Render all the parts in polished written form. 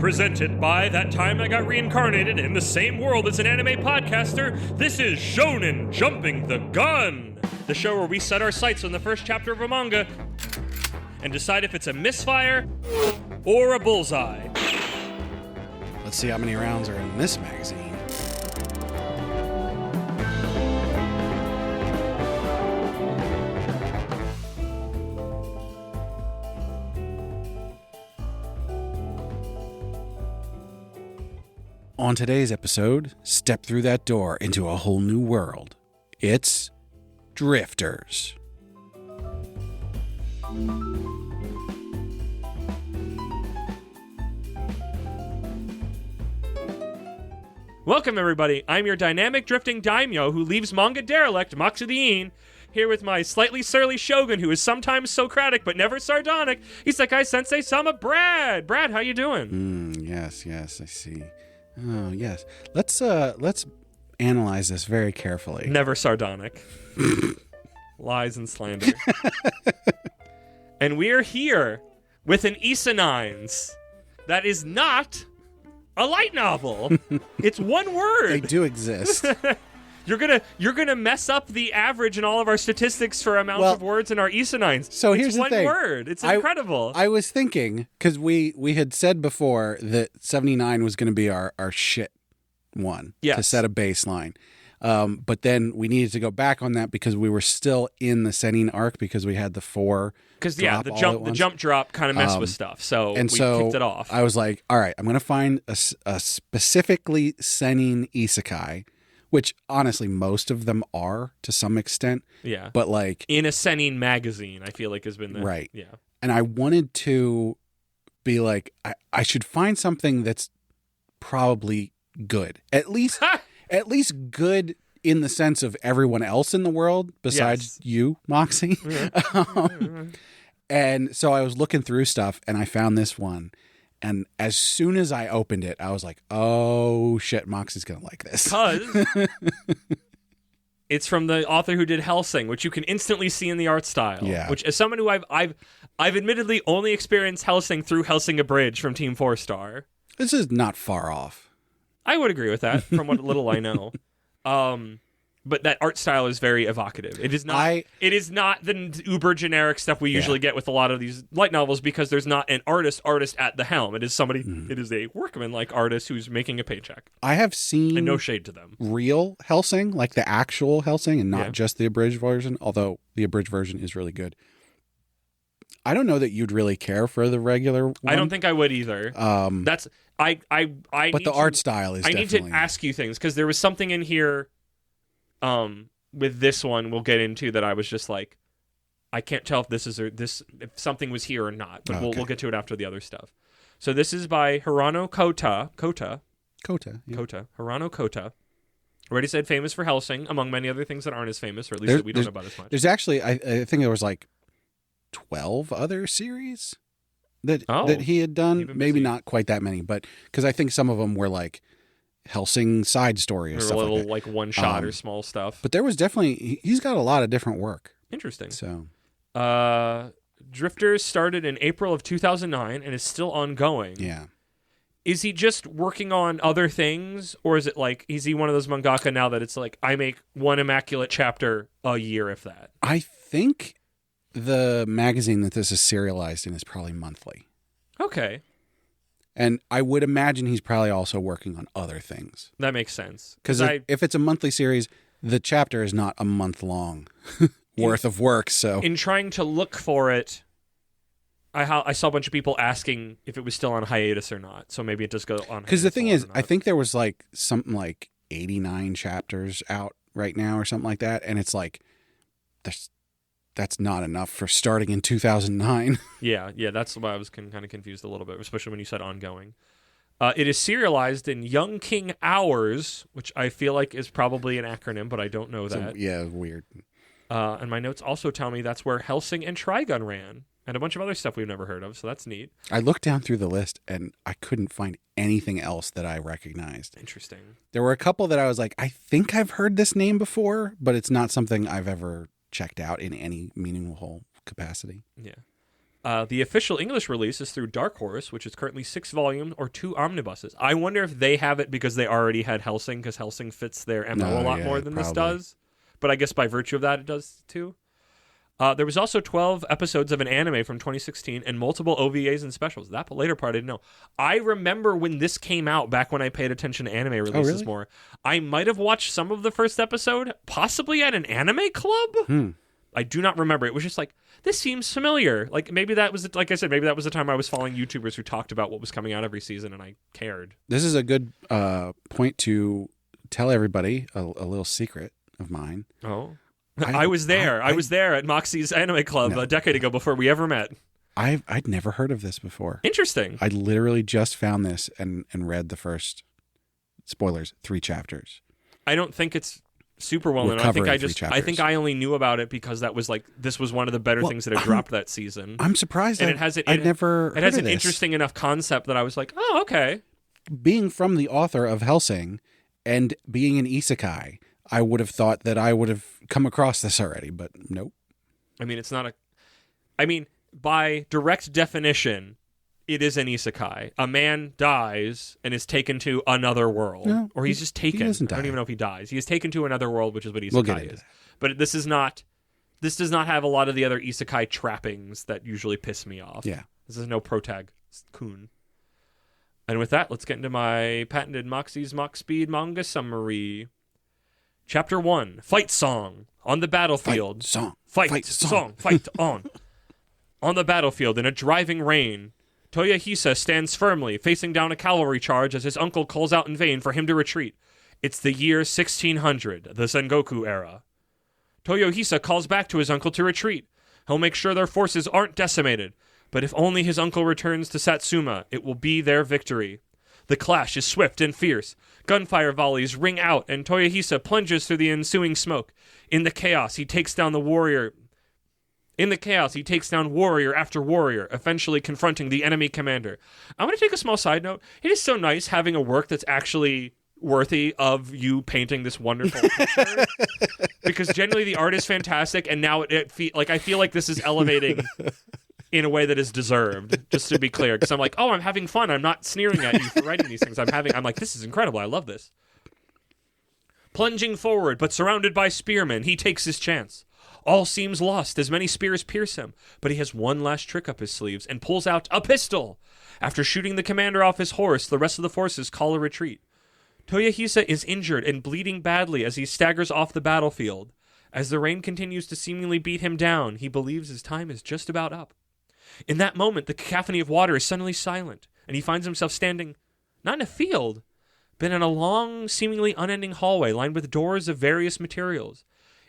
Presented by That Time I Got Reincarnated in the Same World as an Anime Podcaster, this is Shonen Jumping the Gun, the show where we set our sights on the first chapter of a manga and decide if it's a misfire or a bullseye. Let's see how many rounds are in this magazine. On today's episode, step through that door into a whole new world. It's Drifters. Welcome, everybody. I'm your dynamic drifting daimyo who leaves manga derelict, Matsudiin, here with my slightly surly shogun who is sometimes Socratic but never sardonic. Isekai Sensei Sama Brad. Brad, how you doing? Yes, I see. Oh, yes. Let's analyze this very carefully. Never sardonic. Lies and slander. And we are here with an Isenines that is not a light novel. It's one word. They do exist. You're gonna mess up the average in all of our statistics for amounts of words in our Isenines. So here's the thing. It's one word. It's incredible. I was thinking, because we had said before that 79 was going to be our shit one to set a baseline. But then we needed to go back on that because we were still in the Senin arc because we had the 4. Because the jump drop kind of messed with stuff, so we kicked it off. I was like, all right, I'm going to find a specifically Senin isekai, which honestly most of them are to some extent. Yeah, but like in a Senin magazine, I feel like has been the right. Yeah, and I wanted to be like, I should find something that's probably good, at least good in the sense of everyone else in the world besides you, Moxie. Yeah. And so I was looking through stuff and I found this one. And as soon as I opened it, I was like, oh shit, Moxie's going to like this. Because it's from the author who did Hellsing, which you can instantly see in the art style. Yeah. Which, as someone who I've admittedly only experienced Hellsing through Hellsing Abridged from Team 4-Star. This is not far off. I would agree with that from what little I know. But that art style is very evocative. It is not. It is not the uber generic stuff we usually get with a lot of these light novels because there's not an artist at the helm. It is somebody. It is a workman-like artist who's making a paycheck. I have seen, and no shade to them, real Hellsing, like the actual Hellsing, and not just the abridged version. Although the abridged version is really good. I don't know that you'd really care for the regular one. I don't think I would either. But the art style is. I need to ask you things because there was something in here. With this one, we'll get into that. I was just like, I can't tell if if something was here or not, but we'll get to it after the other stuff. So this is by Hirano Kota. Hirano Kota. Already said famous for Hellsing, among many other things that aren't as famous, or at least that we don't know about as much. There's actually, I think there was like 12 other series that he had done. Maybe not quite that many, but because I think some of them were like Hellsing side story or stuff a little like that. one shot or small stuff. But there was definitely, he's got a lot of different work. Interesting. So, Drifters started in April of 2009 and is still ongoing. Yeah. Is he just working on other things, or is it like, is he one of those mangaka now that it's like, I make one immaculate chapter a year, if that? I think the magazine that this is serialized in is probably monthly. Okay. And I would imagine he's probably also working on other things. That makes sense. Because if it's a monthly series, the chapter is not a month long worth of work. So in trying to look for it, I saw a bunch of people asking if it was still on hiatus or not. So maybe it does go on. Because the thing is, I think there was like something like 89 chapters out right now or something like that. And it's like, that's not enough for starting in 2009. Yeah, that's why I was kind of confused a little bit, especially when you said ongoing. It is serialized in Young King Hours, which I feel like is probably an acronym, but I don't know that. Weird. And my notes also tell me that's where Hellsing and Trigun ran, and a bunch of other stuff we've never heard of, so that's neat. I looked down through the list, and I couldn't find anything else that I recognized. Interesting. There were a couple that I was like, I think I've heard this name before, but it's not something I've ever checked out in any meaningful capacity. Yeah. The official English release is through Dark Horse, which is currently 6 volumes or 2 omnibuses. I wonder if they have it because they already had Hellsing, because Hellsing fits their MO a lot more than this does. But I guess by virtue of that, it does too. There was also 12 episodes of an anime from 2016 and multiple OVAs and specials. That later part I didn't know. I remember when this came out, back when I paid attention to anime releases more. I might have watched some of the first episode, possibly at an anime club. I do not remember. It was just like, this seems familiar. Like, maybe that was, like I said, maybe that was the time I was following YouTubers who talked about what was coming out every season, and I cared. This is a good point to tell everybody a little secret of mine. Oh. I was there. I was there at Moxie's Anime Club a decade ago before we ever met. I'd never heard of this before. Interesting. I literally just found this and read the first, spoilers, 3 chapters. I don't think it's super well known. I think I only knew about it because that was like, this was one of the better things that had dropped that season. I'm surprised. And it has an interesting enough concept that I was like, oh, okay. Being from the author of Hellsing and being an isekai, I would have thought that I would have come across this already, but nope. I mean, it's not by direct definition, it is an isekai. A man dies and is taken to another world. No, or he's just taken. I don't even know if he dies. He is taken to anher world, which is what isekai is. But this does not have a lot of the other isekai trappings that usually piss me off. Yeah. This is no protag-kun. And with that, let's get into my patented Moxie's Mox Speed manga summary. Chapter 1, Fight Song. On the battlefield. Fight song. Fight on. On the battlefield, in a driving rain, Toyohisa stands firmly, facing down a cavalry charge as his uncle calls out in vain for him to retreat. It's the year 1600, the Sengoku era. Toyohisa calls back to his uncle to retreat. He'll make sure their forces aren't decimated, but if only his uncle returns to Satsuma, it will be their victory. The clash is swift and fierce. Gunfire volleys ring out, and Toyohisa plunges through the ensuing smoke. In the chaos, he takes down warrior after warrior, eventually confronting the enemy commander. I'm going to take a small side note. It is so nice having a work that's actually worthy of you painting this wonderful picture. Because generally the art is fantastic, and now I feel like this is elevating in a way that is deserved, just to be clear. Because I'm like, oh, I'm having fun. I'm not sneering at you for writing these things. I'm like, this is incredible. I love this. Plunging forward, but surrounded by spearmen, he takes his chance. All seems lost as many spears pierce him, but he has one last trick up his sleeves and pulls out a pistol. After shooting the commander off his horse, the rest of the forces call a retreat. Toyohisa is injured and bleeding badly as he staggers off the battlefield. As the rain continues to seemingly beat him down, he believes his time is just about up. In that moment, the cacophony of water is suddenly silent, and he finds himself standing, not in a field, but in a long, seemingly unending hallway lined with doors of various materials.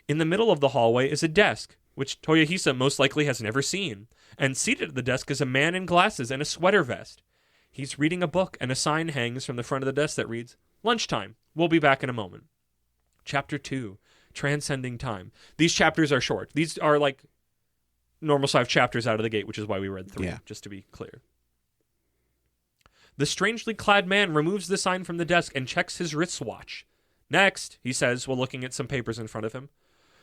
In the middle of the hallway is a desk, which Toyohisa most likely has never seen, and seated at the desk is a man in glasses and a sweater vest. He's reading a book, and a sign hangs from the front of the desk that reads, "Lunchtime. We'll be back in a moment." Chapter 2, Transcending Time. These chapters are short. These are like normal size chapters out of the gate, which is why we read 3, just to be clear. The strangely clad man removes the sign from the desk and checks his wristwatch. Next, he says, while looking at some papers in front of him.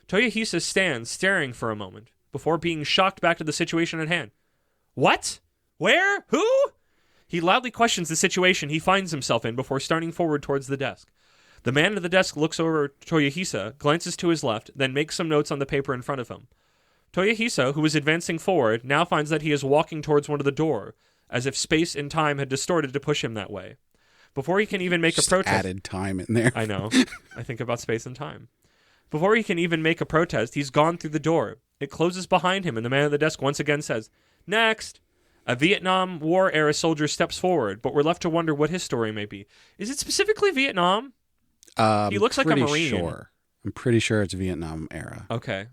Toyohisa stands, staring for a moment, before being shocked back to the situation at hand. What? Where? Who? He loudly questions the situation he finds himself in before starting forward towards the desk. The man at the desk looks over Toyohisa, glances to his left, then makes some notes on the paper in front of him. Toyohisa, who is advancing forward, now finds that he is walking towards one of the door, as if space and time had distorted to push him that way. Before he can even make a protest... added time in there. I know. I think about space and time. Before he can even make a protest, he's gone through the door. It closes behind him, and the man at the desk once again says, "Next!" A Vietnam War-era soldier steps forward, but we're left to wonder what his story may be. Is it specifically Vietnam? He looks like a Marine. I'm pretty sure it's Vietnam era. Okay.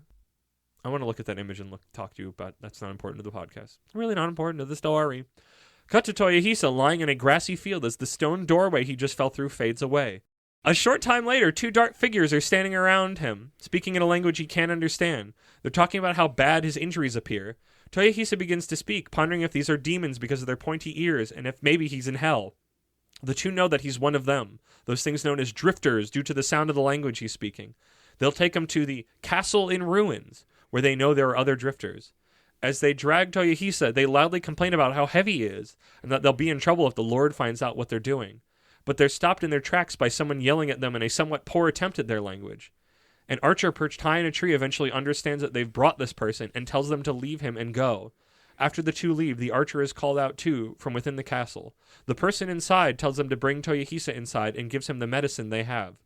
I want to look at that image and talk to you, but that's not important to the podcast. Really not important to the story. Cut to Toyohisa lying in a grassy field as the stone doorway he just fell through fades away. A short time later, 2 dark figures are standing around him, speaking in a language he can't understand. They're talking about how bad his injuries appear. Toyohisa begins to speak, pondering if these are demons because of their pointy ears, and if maybe he's in hell. The 2 know that he's one of them, those things known as drifters due to the sound of the language he's speaking. They'll take him to the castle in ruins, where they know there are other drifters. As they drag Toyohisa, they loudly complain about how heavy he is, and that they'll be in trouble if the Lord finds out what they're doing. But they're stopped in their tracks by someone yelling at them in a somewhat poor attempt at their language. An archer perched high in a tree eventually understands that they've brought this person and tells them to leave him and go. After the two leave, the archer is called out too from within the castle. The person inside tells them to bring Toyohisa inside and gives him the medicine they have.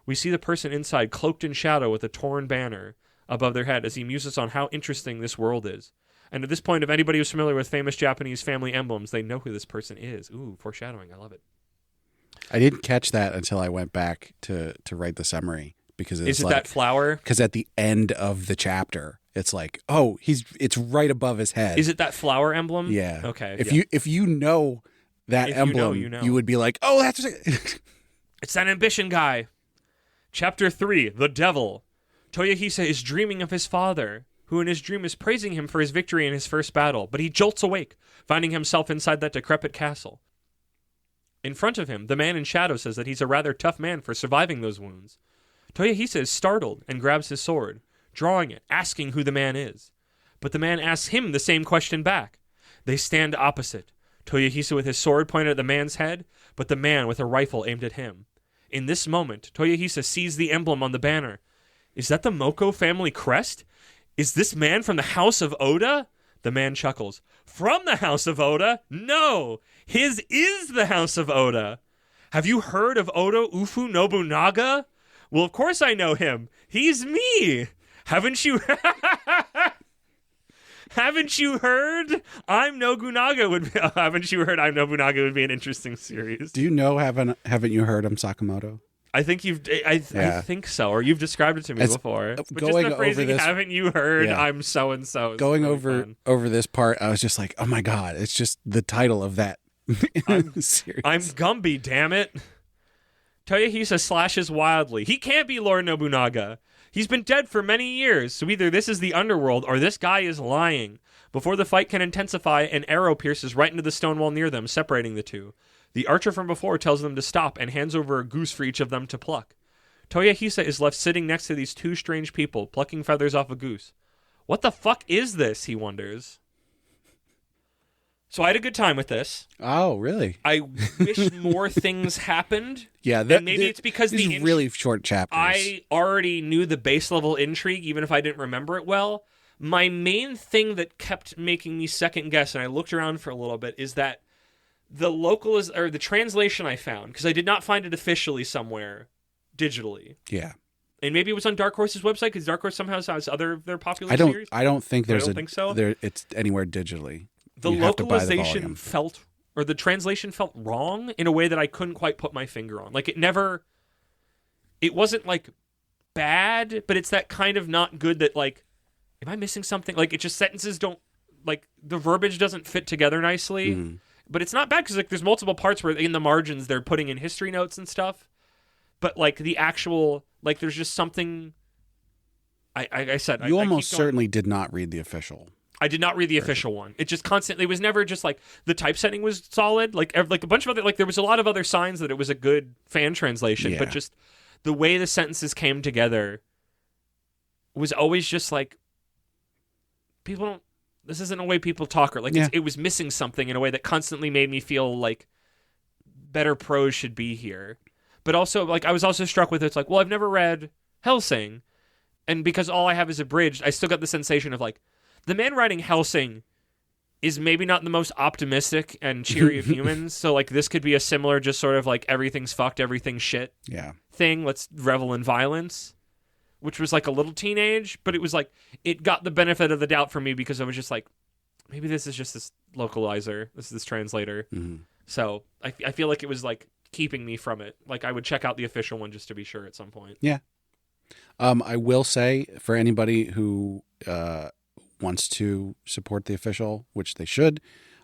We see the person inside cloaked in shadow with a torn banner above their head as he muses on how interesting this world is. And at this point, if anybody who's familiar with famous Japanese family emblems, they know who this person is. Ooh, foreshadowing. I love it. I didn't catch that until I went back to write the summary. Because it's that flower? Because at the end of the chapter, it's like, oh, it's right above his head. Is it that flower emblem? Yeah. Okay. If you know that emblem, you would be like, oh, that's it's that ambition guy. Chapter 3, The Devil. Toyohisa is dreaming of his father, who in his dream is praising him for his victory in his first battle, but he jolts awake, finding himself inside that decrepit castle. In front of him, the man in shadow says that he's a rather tough man for surviving those wounds. Toyohisa is startled and grabs his sword, drawing it, asking who the man is. But the man asks him the same question back. They stand opposite, Toyohisa with his sword pointed at the man's head, but the man with a rifle aimed at him. In this moment, Toyohisa sees the emblem on the banner. Is that the Moko family crest? Is this man from the House of Oda? The man chuckles. From the House of Oda? No! His is the House of Oda. Have you heard of Oda Ufu Nobunaga? Well, of course I know him. He's me. Haven't you... Haven't you heard? I'm Nobunaga would be... Haven't you heard I'm Nobunaga would be an interesting series. Do you know haven't you heard I'm Sakamoto? I think I think so, or you've described it to me before. But going just the phrasing, over this, haven't you heard I'm so and so? Going really over this part, I was just like, oh my god, it's just the title of that series. I'm Gumby, damn it. Toyohisa slashes wildly. He can't be Lord Nobunaga. He's been dead for many years, so either this is the underworld or this guy is lying. Before the fight can intensify, an arrow pierces right into the stone wall near them, separating the two. The archer from before tells them to stop and hands over a goose for each of them to pluck. Toyohisa is left sitting next to these two strange people, plucking feathers off a goose. What the fuck is this, he wonders. So I had a good time with this. Oh, really? I wish more things happened. Yeah, maybe it's because these really short chapters. I already knew the base level intrigue, even if I didn't remember it well. My main thing that kept making me second guess, and I looked around for a little bit, is that the translation I found, because I did not find it officially somewhere digitally. Yeah. And maybe it was on Dark Horse's website, because Dark Horse somehow has their popular series. I don't think there's think so. It's anywhere digitally. The localization the translation felt wrong in a way that I couldn't quite put my finger on. Like it wasn't like bad, but it's that kind of not good that like, am I missing something? Like it just sentences don't, like the verbiage doesn't fit together nicely. Mm. But it's not bad because like there's multiple parts where in the margins they're putting in history notes and stuff. But like the actual, like there's just something. I said you almost certainly did not read the official. I did not read the official one. It just constantly, it was never just like the typesetting was solid. Like a bunch of other, like there was a lot of other signs that it was a good fan translation, but just the way the sentences came together was always just like, this isn't a way people talk, or like it was missing something in a way that constantly made me feel like better prose should be here. But also, like I was also struck with it's like, well, I've never read Hellsing, and because all I have is abridged, I still got the sensation of like, the man writing Hellsing is maybe not the most optimistic and cheery of humans, so like this could be a similar just sort of like everything's fucked, everything's shit thing. Let's revel in violence, which was like a little teenage, but it was like, it got the benefit of the doubt for me because I was just like, maybe this is just this localizer, this translator. Mm-hmm. So I feel like it was like keeping me from it. Like I would check out the official one just to be sure at some point. Yeah. I will say for anybody who wants to support the official, which they should,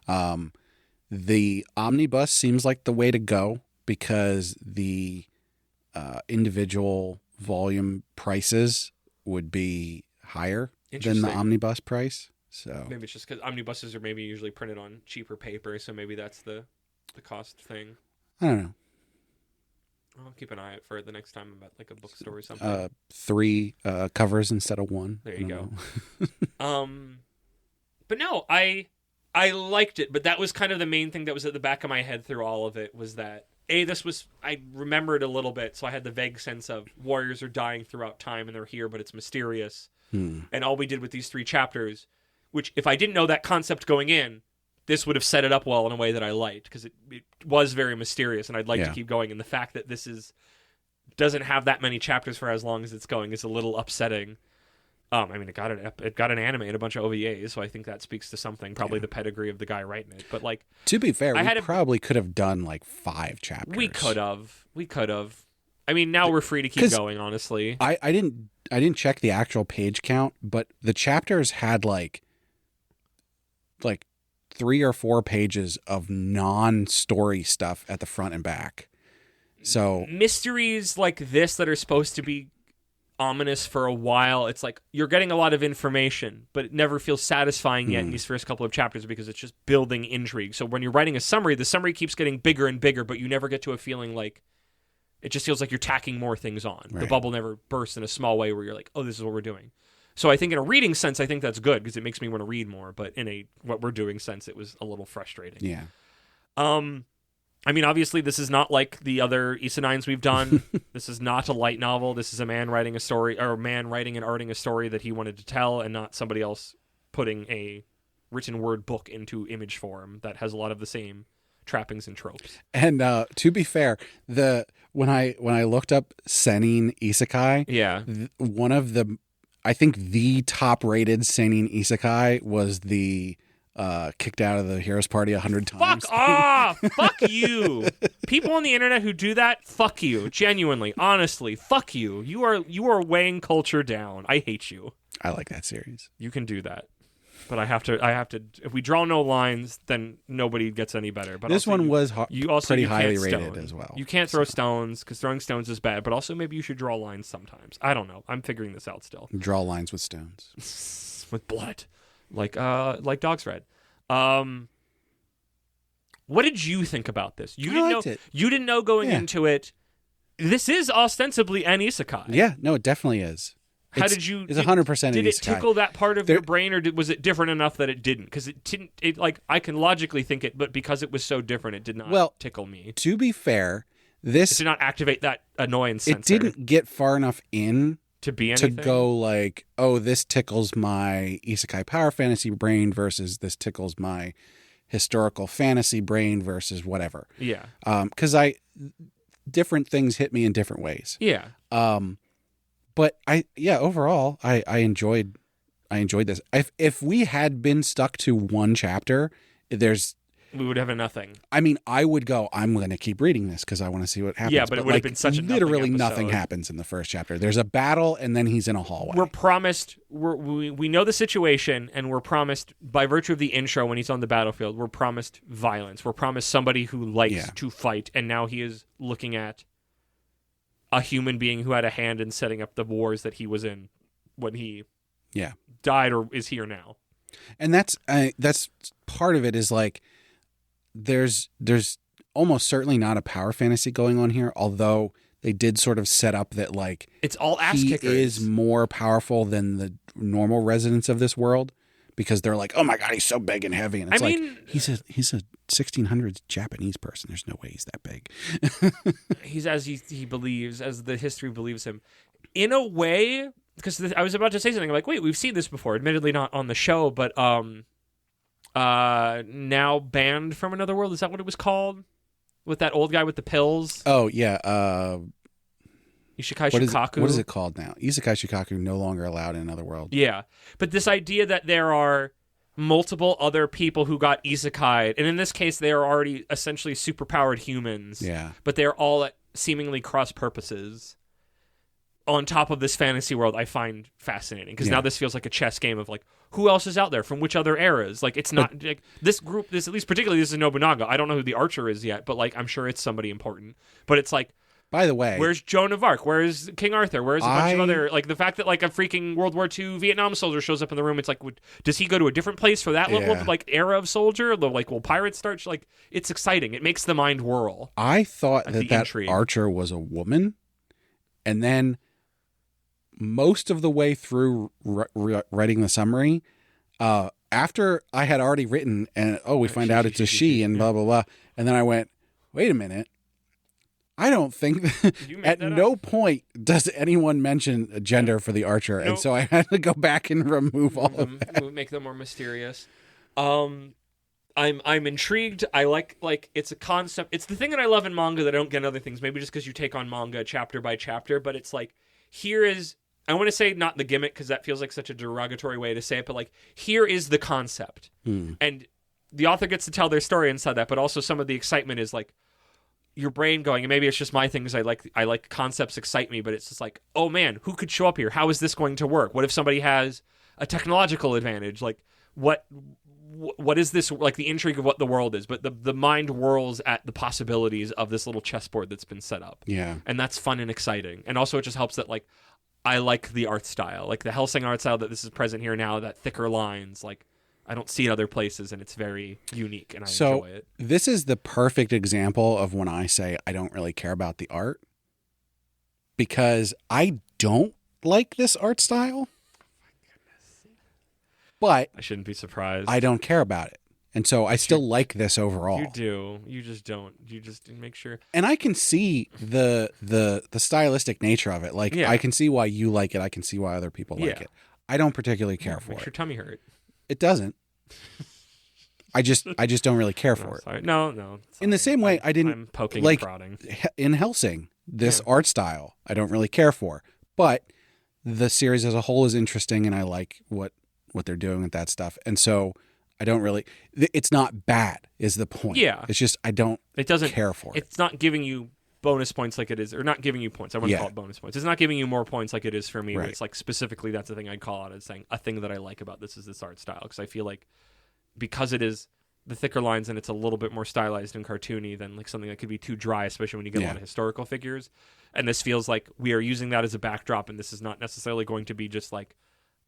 the omnibus seems like the way to go because the individual volume prices would be higher than the omnibus price. So maybe it's just because omnibuses are maybe usually printed on cheaper paper, so maybe that's the cost thing. I don't know. I'll keep an eye out for it the next time I'm at like a bookstore or something. 3 covers instead of 1. There you go. But no, I liked it, but that was kind of the main thing that was at the back of my head through all of it, was that I remembered a little bit, so I had the vague sense of warriors are dying throughout time and they're here, but it's mysterious. And all we did with these 3 chapters, which if I didn't know that concept going in, this would have set it up well in a way that I liked, because it was very mysterious and I'd like to keep going. And the fact that this doesn't have that many chapters for as long as it's going is a little upsetting. I mean, it got an anime and a bunch of OVAs, so I think that speaks to something. Probably the pedigree of the guy writing it. But like, to be fair, we probably could have done like 5 chapters. We could have. I mean, now we're free to keep going. Honestly, I didn't check the actual page count, but the chapters had like 3 or 4 pages of non-story stuff at the front and back. So mysteries like this that are supposed to be ominous for a while, it's like you're getting a lot of information, but it never feels satisfying yet in these first couple of chapters, because it's just building intrigue. So when you're writing a summary, the summary keeps getting bigger and bigger, but you never get to a feeling like it just feels like you're tacking more things on. Right. The bubble never bursts in a small way where you're like, oh, this is what we're doing. So I think in a reading sense, I think that's good, because it makes me want to read more. But in a what we're doing sense, it was a little frustrating. Yeah. I mean, obviously, this is not like the other Isenines we've done. This is not a light novel. This is a man writing a story, or a man writing and arting a story that he wanted to tell, and not somebody else putting a written word book into image form that has a lot of the same trappings and tropes. And to be fair, when I looked up seinen isekai, one of the, I think the top rated seinen isekai was the kicked out of the hero's party 100 times. Fuck off! Fuck you! People on the internet who do that, fuck you. Genuinely, honestly, fuck you. You are weighing culture down. I hate you. I like that series. You can do that. But I have to. If we draw no lines, then nobody gets any better. But this one was pretty highly rated stone. As well. You can't throw stones, because throwing stones is bad. But also, maybe you should draw lines sometimes. I don't know. I'm figuring this out still. Draw lines with stones, with blood, like Dog's Red. What did you think about this? You didn't know going into it. This is ostensibly an isekai. Yeah, no, it definitely is. It's 100% an isekai. Did it tickle that part of your brain, or was it different enough that it didn't? Because it didn't. It, like, I can logically think it, but because it was so different, it did not tickle me. To be fair, this it did not activate that annoyance sensor. It didn't get far enough in to be anything? To go like, oh, this tickles my isekai power fantasy brain versus this tickles my historical fantasy brain versus whatever. Yeah. Because different things hit me in different ways. Yeah. But overall, I enjoyed this. If we had been stuck to one chapter, we would have nothing. I mean, I would go, I'm going to keep reading this because I want to see what happens. Yeah, but it would have been such a literally nothing happens in the first chapter. There's a battle, and then he's in a hallway. We're promised, we know the situation, and we're promised, by virtue of the intro when he's on the battlefield, we're promised violence. We're promised somebody who likes to fight, and now he is looking at a human being who had a hand in setting up the wars that he was in when he died, or is here now. And that's part of it, is like, there's almost certainly not a power fantasy going on here, although they did sort of set up that, like, it's all ass kickers. He is more powerful than the normal residents of this world, because they're like, oh my god, he's so big and heavy, and it's he's a 1600s Japanese person. There's no way he's that big. He's as he believes, as the history believes him, in a way. Because I was about to say something like, wait, we've seen this before. Admittedly, not on the show, but now banned from another world. Is that what it was called? With that old guy with the pills? Oh, yeah. Isekai Shikaku. What is it called now? Isekai Shikaku no longer allowed in another world. Yeah. But this idea that there are multiple other people who got isekai'd, and in this case, they are already essentially superpowered humans. Yeah. But they're all at seemingly cross purposes on top of this fantasy world, I find fascinating, because now this feels like a chess game of, like, who else is out there from which other eras? Like, it's not like this group. This, at least particularly, this is Nobunaga. I don't know who the archer is yet, but, like, I'm sure it's somebody important. But it's like, by the way, where's Joan of Arc? Where's King Arthur? Where's a bunch of other, like, the fact that, like, a freaking World War II Vietnam soldier shows up in the room? It's like, does he go to a different place for that level of, like, era of soldier? Like, will pirates start? Like, it's exciting. It makes the mind whirl. I thought that archer was a woman, and then most of the way through writing the summary, after I had already written and we find out it's a she and blah, blah, blah. And then I went, wait a minute. I don't think at no point does anyone mention gender for the archer. Nope. And so I had to go back and remove all of that. Make them more mysterious. I'm intrigued. I like it's a concept. It's the thing that I love in manga that I don't get in other things. Maybe just because you take on manga chapter by chapter, but it's like, here is, I want to say not the gimmick because that feels like such a derogatory way to say it, but like, here is the concept. And the author gets to tell their story inside that, but also some of the excitement is like, your brain going, and maybe it's just my thing because I like concepts excite me, but it's just like, oh man, who could show up here? How is this going to work? What if somebody has a technological advantage? Like, what is this, like the intrigue of what the world is, but the mind whirls at the possibilities of this little chessboard that's been set up. Yeah. And that's fun and exciting. And also it just helps that like, I like the art style, like the Hellsing art style that this is present here now, that thicker lines, like, I don't see it other places, and it's very unique, and I enjoy it. This is the perfect example of when I say I don't really care about the art, because I don't like this art style. But I shouldn't be surprised. I don't care about it. And so I still like this overall. You do. You just don't. You just make sure. And I can see the stylistic nature of it. Like, I can see why you like it. I can see why other people like it. I don't particularly care for it. Makes your tummy hurt. It doesn't. I just don't really care for it. Sorry. No. Sorry. In the same way, I didn't I'm poking like and prodding. In Hellsing, this art style I don't really care for. But the series as a whole is interesting, and I like what they're doing with that stuff. And so I don't really. It's not bad, is the point. Yeah. It's just I don't. It doesn't care for it. It's not giving you bonus points like it is, or not giving you points. I wouldn't call it bonus points. It's not giving you more points like it is for me. Right. Where it's like specifically that's the thing I'd call out as saying a thing that I like about this is this art style, because I feel like because it is the thicker lines and it's a little bit more stylized and cartoony than like something that could be too dry, especially when you get a lot of historical figures. And this feels like we are using that as a backdrop, and this is not necessarily going to be just like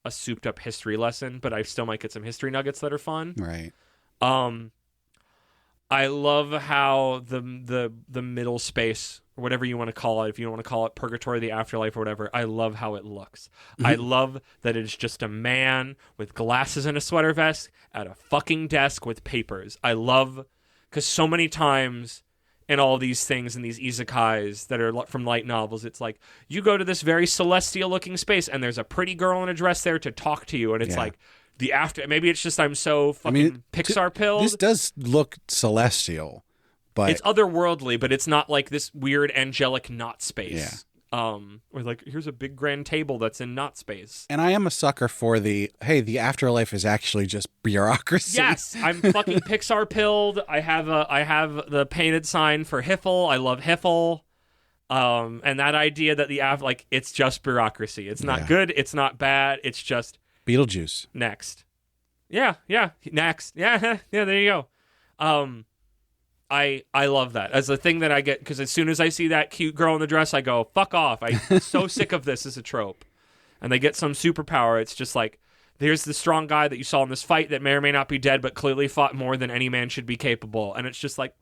a souped up history lesson, but I still might get some history nuggets that are fun. Right. I love how the middle space, or whatever you want to call it, if you don't want to call it purgatory, the afterlife, or whatever, I love how it looks. Mm-hmm. I love that it's just a man with glasses and a sweater vest at a fucking desk with papers. I love, because so many times in all these things, in these isekais that are from light novels, it's like, you go to this very celestial looking space and there's a pretty girl in a dress there to talk to you, and it's like, maybe it's just I'm so fucking Pixar pilled. This does look celestial, but it's otherworldly, but it's not like this weird angelic not space. Or like, here's a big grand table that's in not space. And I am a sucker for the afterlife is actually just bureaucracy. Yes, I'm fucking Pixar pilled. I have the painted sign for Hiffle. I love Hiffle. And that idea that it's just bureaucracy. It's not good. It's not bad. It's just Beetlejuice. Next. Yeah. Next. Yeah. There you go. I love that as a thing that I get, because as soon as I see that cute girl in the dress, I go, fuck off. I'm so sick of this as a trope. And they get some superpower. It's just like, there's the strong guy that you saw in this fight that may or may not be dead, but clearly fought more than any man should be capable. And it's just like,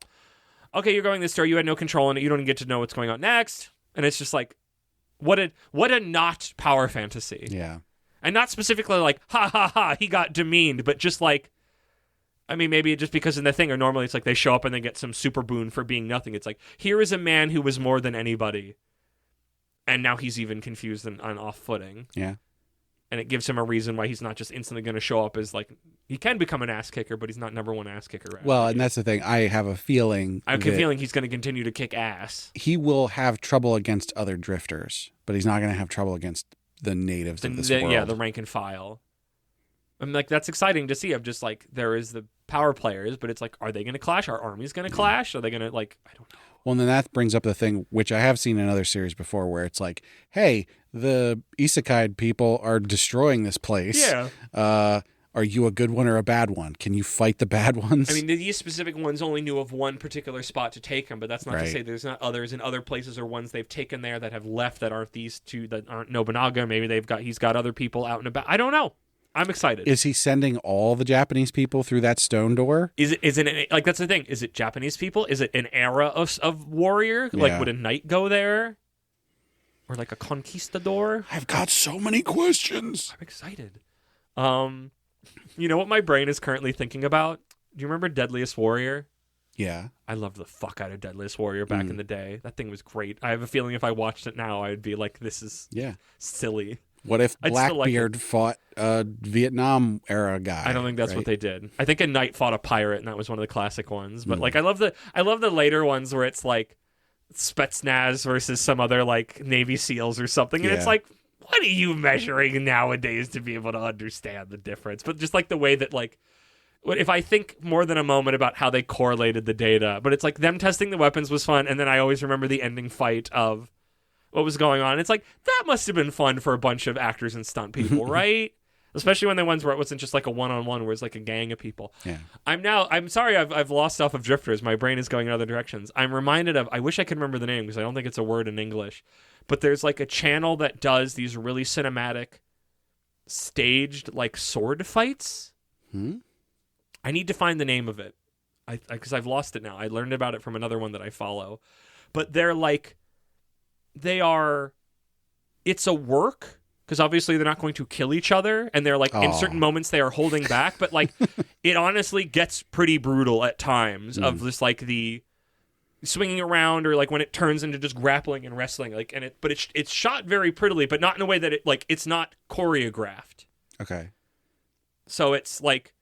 okay, you're going this story. You had no control in it. You don't even get to know what's going on next. And it's just like, what a not power fantasy. Yeah. And not specifically like, ha ha ha, he got demeaned, but just like, I mean, maybe just because in the thing, or normally it's like they show up and they get some super boon for being nothing. It's like, here is a man who was more than anybody, and now he's even confused and on off footing. Yeah. And it gives him a reason why he's not just instantly going to show up as like, he can become an ass kicker, but he's not number one ass kicker. Well, and that's the thing. I have a feeling. He's going to continue to kick ass. He will have trouble against other drifters, but he's not going to have trouble against the natives of this world. Yeah, the rank and file. I'm like, that's exciting to see. I'm just like, there is the power players, but it's like, are they going to clash? Are armies going to clash? Are they going to, like, I don't know. Well, and then that brings up the thing, which I have seen in other series before, where it's like, hey, the isekai people are destroying this place. Yeah. Are you a good one or a bad one? Can you fight the bad ones? I mean, these specific ones only knew of one particular spot to take them, but that's not to say there's not others in other places or ones they've taken there that have left that aren't these two, that aren't Nobunaga. Maybe he's got other people out and about. I don't know. I'm excited. Is he sending all the Japanese people through that stone door? Is it like, that's the thing? Is it Japanese people? Is it an era of warrior? Yeah. Like, would a knight go there? Or like a conquistador? I've got so many questions. I'm excited. You know what my brain is currently thinking about? Do you remember Deadliest Warrior? Yeah. I loved the fuck out of Deadliest Warrior back in the day. That thing was great. I have a feeling if I watched it now, I'd be like, this is silly. What if Blackbeard fought a Vietnam era guy? I don't think that's what they did. I think a knight fought a pirate, and that was one of the classic ones. But like, I love the later ones where it's like Spetsnaz versus some other like Navy SEALs or something, and it's like, what are you measuring nowadays to be able to understand the difference? But just like the way that like, if I think more than a moment about how they correlated the data, but it's like them testing the weapons was fun, and then I always remember the ending fight of what was going on. It's like, that must have been fun for a bunch of actors and stunt people, right? Especially when the ones where it wasn't just like a one-on-one, where it's like a gang of people. Yeah. I'm sorry, I've lost off of Drifters. My brain is going in other directions. I'm reminded of, I wish I could remember the name because I don't think it's a word in English, but there's like a channel that does these really cinematic, staged like sword fights. I need to find the name of it because I've lost it now. I learned about it from another one that I follow. But they're like, it's a work because obviously they're not going to kill each other. And they're like, in certain moments they are holding back. But like, it honestly gets pretty brutal at times of just like the swinging around or like when it turns into just grappling and wrestling. Like, but it's shot very prettily, but not in a way that it's not choreographed. Okay. So it's like,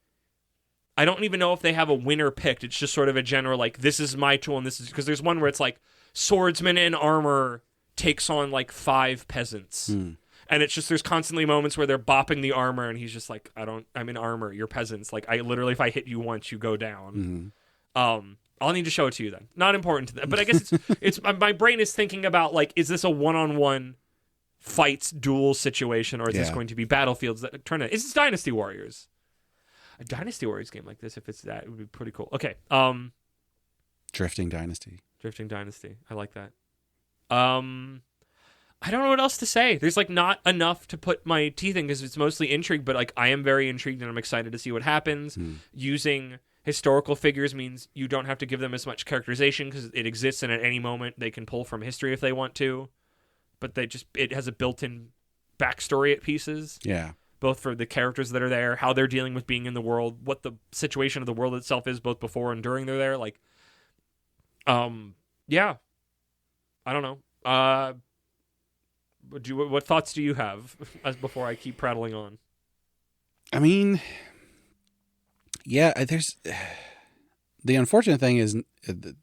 I don't even know if they have a winner picked. It's just sort of a general, like, this is my tool, and this is... Because there's one where it's like, swordsman in armor takes on, like, 5 peasants. And it's just, there's constantly moments where they're bopping the armor, and he's just like, I'm in armor, you're peasants. Like, I literally, if I hit you once, you go down. I'll need to show it to you then. Not important to them. But I guess it's my brain is thinking about, like, is this a one-on-one fights, duel situation, or is this going to be battlefields that turn it? It's Dynasty Warriors. A Dynasty Warriors game like this, if it's that, it would be pretty cool. Okay. Drifting Dynasty. I like that. I don't know what else to say. There's like not enough to put my teeth in because it's mostly intrigue, but like I am very intrigued and I'm excited to see what happens. Using historical figures means you don't have to give them as much characterization because it exists and at any moment they can pull from history if they want to. But it has a built-in backstory at pieces. Yeah. Both for the characters that are there, how they're dealing with being in the world, what the situation of the world itself is, both before and during they're there. Like, yeah, I don't know. What thoughts do you have before I keep prattling on? I mean, yeah, there's the unfortunate thing is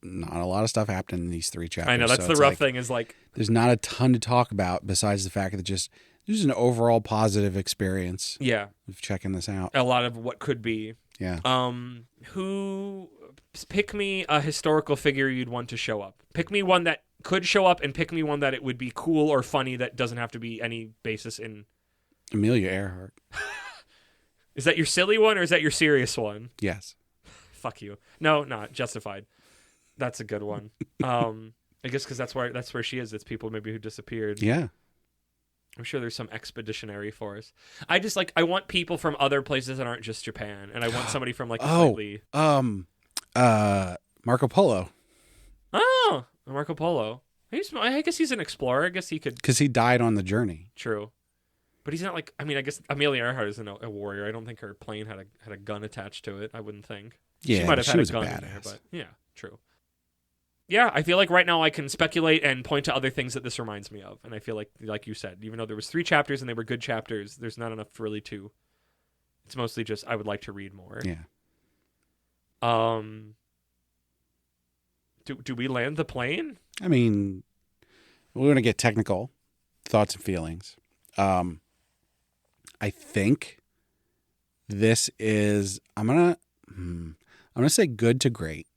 not a lot of stuff happened in these 3 chapters. I know that's the rough thing is like there's not a ton to talk about besides the fact that just there's an overall positive experience. Yeah, of checking this out. A lot of what could be. Yeah. Pick me a historical figure you'd want to show up. Pick me one that could show up, and pick me one that it would be cool or funny that doesn't have to be any basis in. Amelia Earhart. Is that your silly one or is that your serious one? Yes. Fuck you. No, not Justified. That's a good one. I guess because that's where she is. It's people maybe who disappeared. Yeah. I'm sure there's some expeditionary force. I just I want people from other places that aren't just Japan, and I want somebody from like Marco Polo. Oh, Marco Polo. I guess he's an explorer. I guess he could because he died on the journey. True, but he's not like. I mean, I guess Amelia Earhart isn't a warrior. I don't think her plane had a gun attached to it. I wouldn't think. Yeah, she might have had a gun in there, but yeah, true. Yeah, I feel like right now I can speculate and point to other things that this reminds me of. And I feel like you said, even though there was 3 chapters and they were good chapters, there's not enough really to... It's mostly just, I would like to read more. Yeah. Do we land the plane? I mean, we're going to get technical thoughts and feelings. I think this is... I'm going to say good to great.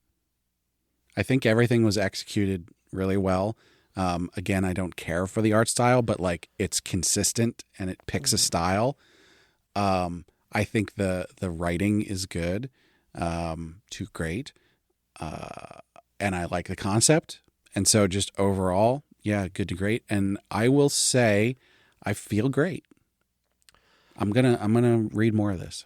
I think everything was executed really well. Again, I don't care for the art style, but like it's consistent and it picks a style. I think the writing is good, to great. And I like the concept. And so just overall, yeah, good to great. And I will say I feel great. I'm going to read more of this.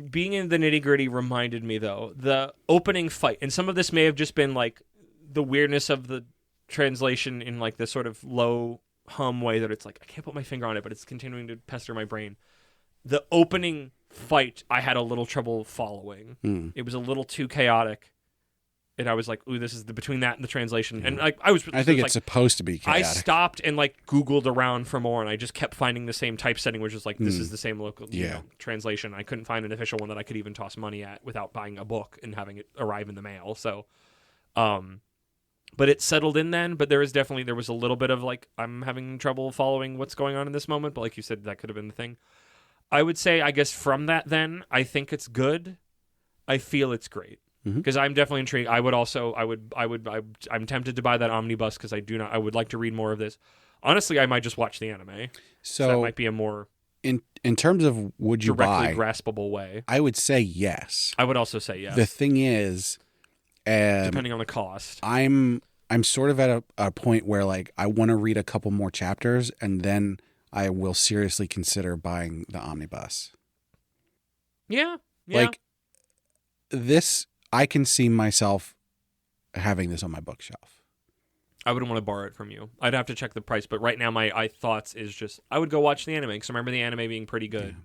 Being in the nitty-gritty reminded me, though, the opening fight, and some of this may have just been, like, the weirdness of the translation in, like, this sort of low hum way that it's like, I can't put my finger on it, but it's continuing to pester my brain. The opening fight I had a little trouble following. It was a little too chaotic. And I was like, ooh, this is between that and the translation. Yeah. And like I think it's supposed to be chaotic. I stopped and like Googled around for more, and I just kept finding the same typesetting, which was like, this is the same local translation. I couldn't find an official one that I could even toss money at without buying a book and having it arrive in the mail. So, but it settled in then. But there was a little bit of like, I'm having trouble following what's going on in this moment. But like you said, that could have been the thing. I would say, I guess from that then, I think it's good. I feel it's great. Because I'm definitely intrigued. I'm tempted to buy that omnibus because I would like to read more of this. Honestly, I might just watch the anime. So that might be a more in terms of would you directly graspable way. I would say yes. I would also say yes. The thing is, depending on the cost, I'm sort of at a point where like I want to read a couple more chapters and then I will seriously consider buying the omnibus. Yeah. Like this. I can see myself having this on my bookshelf. I wouldn't want to borrow it from you. I'd have to check the price, but right now my thoughts is just I would go watch the anime because I remember the anime being pretty good,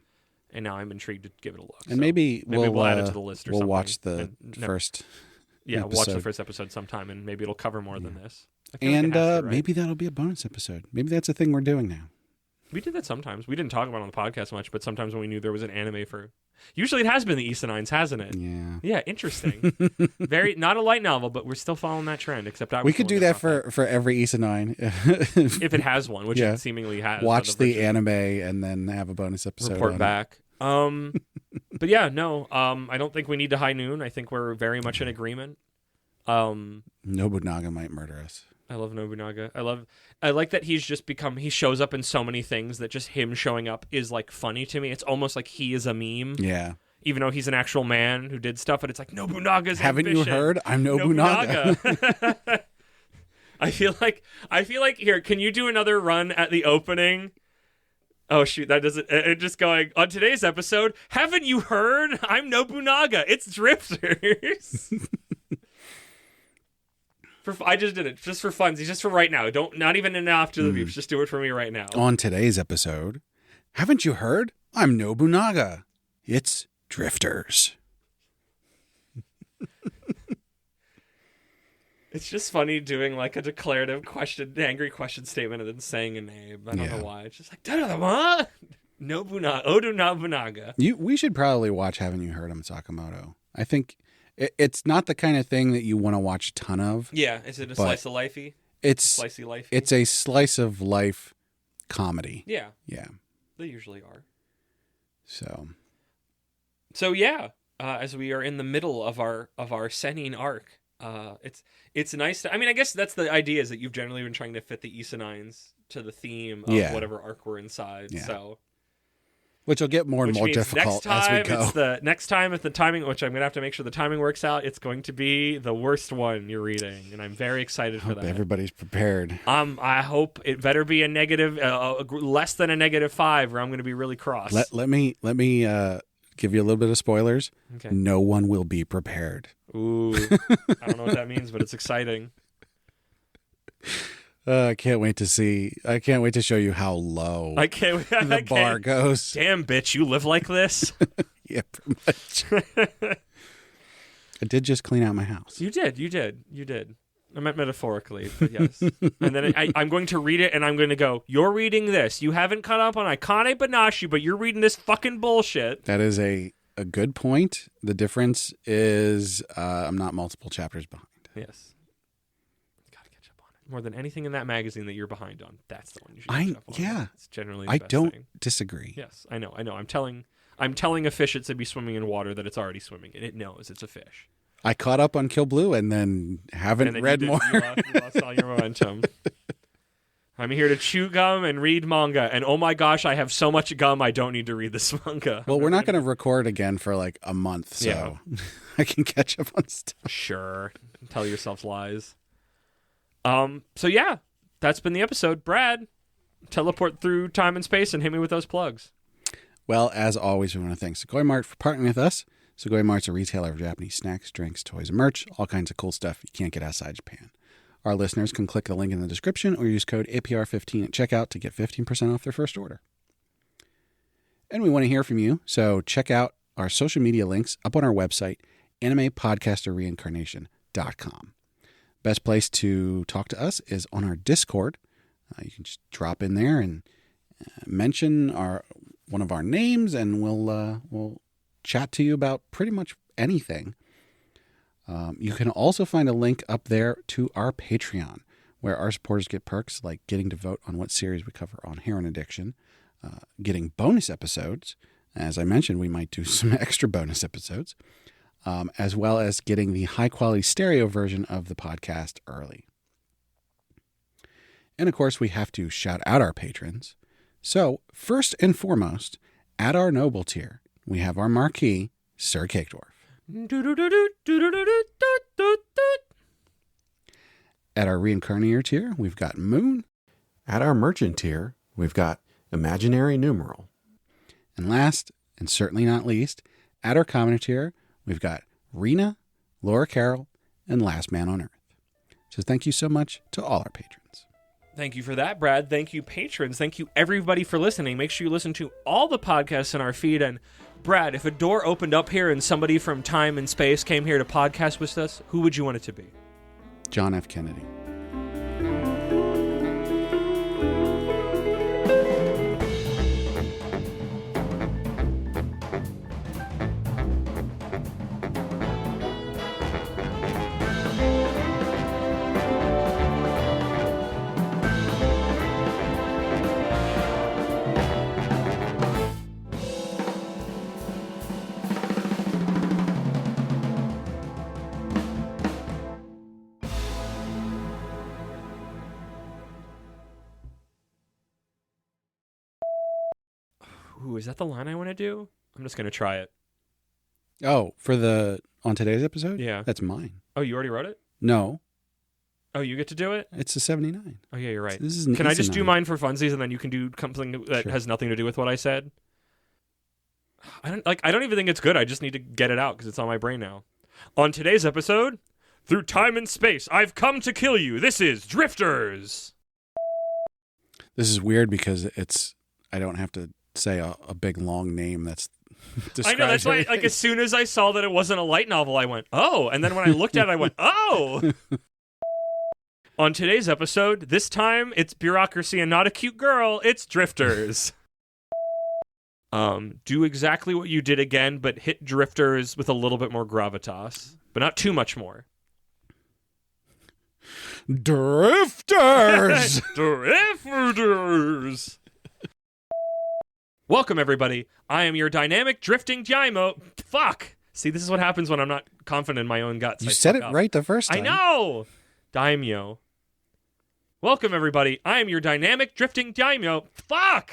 and now I'm intrigued to give it a look. And maybe we'll add it to the list or something. We'll watch the first. Yeah, watch the first episode sometime, and maybe it'll cover more than this. And maybe that'll be a bonus episode. Maybe that's a thing we're doing now. We did that sometimes. We didn't talk about it on the podcast much, but sometimes when we knew there was an anime for... Usually it has been the Isanines, hasn't it? Yeah. Yeah, interesting. Very not a light novel, but we're still following that trend, except we could do that for every Isanine. If it has one, which it seemingly has. Watch the anime and then have a bonus episode. Report back. But yeah, no, I don't think we need to high noon. I think we're very much in agreement. Nobunaga might murder us. I love Nobunaga. I like that he shows up in so many things that just him showing up is like funny to me. It's almost like he is a meme. Yeah. Even though he's an actual man who did stuff, but it's like Nobunaga's Haven't ambition. you heard? I'm Nobunaga. I feel like here, can you do another run at the opening? Oh shoot, that doesn't it just going on today's episode, haven't you heard? I'm Nobunaga. It's Drifters. I just did it just for funsies, just for right now. Not even in after the beeps. Just do it for me right now. On today's episode, haven't you heard? I'm Nobunaga. It's Drifters. It's just funny doing like a declarative question, angry question statement, and then saying a name. I don't know why. It's just like Nobunaga, Oda Nobunaga. We should probably watch Haven't You Heard? I'm Sakamoto. I think. It's not the kind of thing that you want to watch a ton of. Yeah, is it a slice of lifey? Slicey lifey. It's a slice of life comedy. Yeah. Yeah. They usually are. So yeah, as we are in the middle of our Senin arc, it's nice to. I mean, I guess that's the idea, is that you've generally been trying to fit the Isanines to the theme of whatever arc we're inside. Yeah. So. Which will get more and more difficult as we go. Next time, if the timing, which I'm going to have to make sure the timing works out, it's going to be the worst one you're reading, and I'm very excited for that. Everybody's prepared. I hope it better be a negative, less than a -5, or I'm going to be really cross. Let me give you a little bit of spoilers. Okay. No one will be prepared. Ooh, I don't know what that means, but it's exciting. I can't wait to show you how low the bar goes. Damn, bitch, you live like this? Yeah, pretty much. I did just clean out my house. You did. I meant metaphorically, but yes. And then I'm going to read it, and I'm going to go, you're reading this. You haven't caught up on Akane Banashi, but you're reading this fucking bullshit. That is a good point. The difference is I'm not multiple chapters behind. Yes. More than anything in that magazine that you're behind on, that's the one you should catch up on. Yeah. It's generally the best thing. Disagree. Yes, I know. I'm telling a fish it's to be swimming in water that it's already swimming in. It knows it's a fish. I caught up on Kill Blue and then haven't read more. You lost all your momentum. I'm here to chew gum and read manga, and oh my gosh, I have so much gum I don't need to read this manga. Well, we're not going to record again for like a month, so I can catch up on stuff. Sure. Tell yourself lies. So yeah, that's been the episode. Brad, teleport through time and space and hit me with those plugs. Well, as always, we want to thank Sugoi Mart for partnering with us. Sugoi Mart's a retailer of Japanese snacks, drinks, toys, and merch, all kinds of cool stuff you can't get outside Japan. Our listeners can click the link in the description or use code APR15 at checkout to get 15% off their first order. And we want to hear from you, so check out our social media links up on our website, animepodcasterreincarnation.com. Best place to talk to us is on our Discord. You can just drop in there and mention one of our names, and we'll chat to you about pretty much anything. You can also find a link up there to our Patreon, where our supporters get perks like getting to vote on what series we cover on heroin addiction, getting bonus episodes. As I mentioned, we might do some extra bonus episodes, as well as getting the high-quality stereo version of the podcast early. And, of course, we have to shout out our patrons. So, first and foremost, at our noble tier, we have our marquee, Sir Cakedwarf. At our reincarnator tier, we've got Moon. At our merchant tier, we've got Imaginary Numeral. And last, and certainly not least, at our commoner tier, we've got Rena, Laura Carroll, and Last Man on Earth. So thank you so much to all our patrons. Thank you for that, Brad. Thank you, patrons. Thank you, everybody, for listening. Make sure you listen to all the podcasts in our feed. And, Brad, if a door opened up here and somebody from time and space came here to podcast with us, who would you want it to be? John F. Kennedy. Ooh, is that the line I want to do? I'm just going to try it. Oh, on today's episode? Yeah. That's mine. Oh, you already wrote it? No. Oh, you get to do it? It's a 79. Oh, yeah, you're right. So this is Can I just do mine for funsies and then you can do something that Sure. has nothing to do with what I said? I don't even think it's good. I just need to get it out because it's on my brain now. On today's episode, through time and space, I've come to kill you. This is Drifters. This is weird because I don't have to say a big long name that's I know, that's why, like, as soon as I saw that it wasn't a light novel, I went, oh. And then when I looked at it, I went, oh. On today's episode, this time, it's bureaucracy and not a cute girl. It's Drifters. Do exactly what you did again, but hit Drifters with a little bit more gravitas. But not too much more. Drifters! Drifters! Welcome, everybody. I am your dynamic drifting Daimo. Fuck! See, this is what happens when I'm not confident in my own guts. You said it right the first time. I know! Daimyo. Welcome, everybody. I am your dynamic drifting Daimyo. Fuck!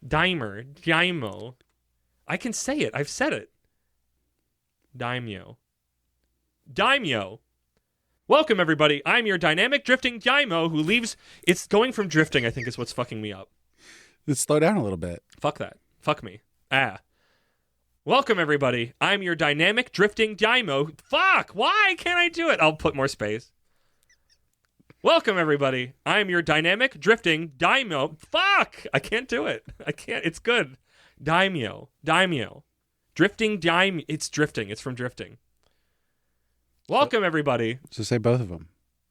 Daimo. I can say it. I've said it. Daimyo. Welcome, everybody. I'm your dynamic drifting Daimo who leaves... It's going from drifting, I think, is what's fucking me up. Let's slow down a little bit. Fuck that. Fuck me. Welcome, everybody. I'm your dynamic drifting Daimo. Fuck! Why can't I do it? I'll put more space. Welcome, everybody. I'm your dynamic drifting Daimo. Fuck! I can't do it. I can't. It's good. Daimyo. Drifting Daimyo. It's drifting. It's from drifting. Welcome, everybody. So say both of them.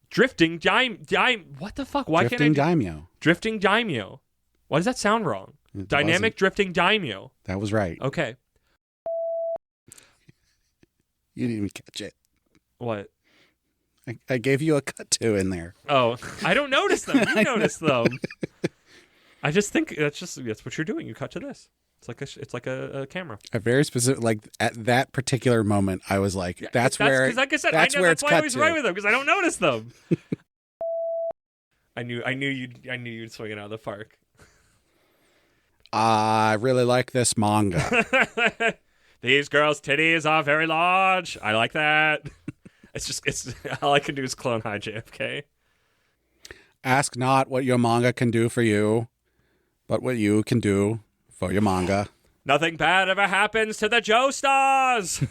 Drifting What the fuck? Why Drifting can't I Daimyo. Drifting Daimyo. Why does that sound wrong? Dynamic drifting Daimyo. That was right. Okay. You didn't even catch it. What? I gave you a cut to in there. Oh, I don't notice them. You notice them. I just think that's what you're doing. You cut to this. It's like a camera. A very specific, like at that particular moment, I was like, that's where. Because, like I said, that's I know where that's it's why I cut always to. write with them because I don't notice them. I knew you'd swing it out of the park. I really like this manga. These girls' titties are very large. I like that. It's all I can do is clone High JFK. Ask not what your manga can do for you, but what you can do for your manga. Nothing bad ever happens to the Joe Stars.